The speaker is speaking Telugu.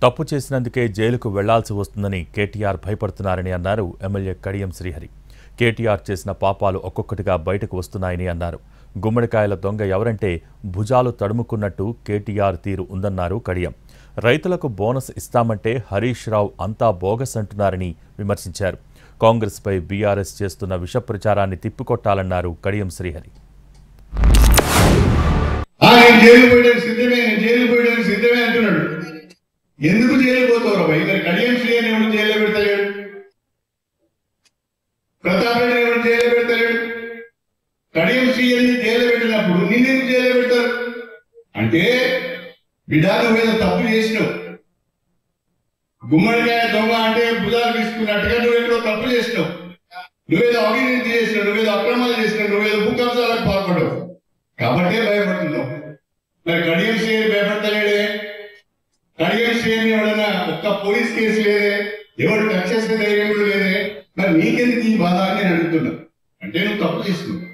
తప్పు చేసినందుకే జైలుకు వెళ్లాల్సి వస్తుందని కేటీఆర్ భయపడుతున్నారని అన్నారు ఎమ్మెల్యే కడియం శ్రీహరి. కేటీఆర్ చేసిన పాపాలు ఒక్కొక్కటిగా బయటకు వస్తున్నాయని అన్నారు. గుమ్మడికాయల దొంగ ఎవరంటే భుజాలు తడుముకున్నట్టు కేటీఆర్ తీరు ఉందన్నారు కడియం. రైతులకు బోనస్ ఇస్తామంటే హరీష్ రావు అంతా బోగస్ అంటున్నారని విమర్శించారు. కాంగ్రెస్పై బీఆర్ఎస్ చేస్తున్న విష ప్రచారాన్ని తిప్పికొట్టాలన్నారు కడియం శ్రీహరి. ఎందుకు జైలు పోతారు భయ్? మరి కడియం శ్రీహరి ఎవరు జైల్లో పెడతలేడు? ప్రతాప్ రెడ్డి ఎవరు జైల్లో పెడతలేడు? కడియం శ్రీహరిని జైలు పెట్టినప్పుడు నిన్నెందుకు జైల్లో పెడతారు? అంటే బిడ్డా నువ్వేదో తప్పు చేసినావు. గుమ్మడికాయ దొంగ అంటే భుజాలు తీసుకున్నట్టుగా నువ్వెక్కడో తప్పు చేసినావు, నువ్వేదో అవినీతి చేసినావు, నువ్వేదో అక్రమాలు చేసినావు, నువ్వేదో భూకంసాలకు పాల్పడ్డావు కాబట్టే భయపడుతున్నావు. మరి కడియం శ్రీహరి భయపడతలేడే? కడియం శ్రీహరిని ఎవడన్నా ఒక్క పోలీస్ కేసు లేదే, ఎవరు టచ్ చేసే ధైర్యం కూడా లేదే, మరి నీకెందుకు ఈ బాధ అని నేను అడుగుతున్నా. అంటే నువ్వు తప్పు చేస్తున్నావు.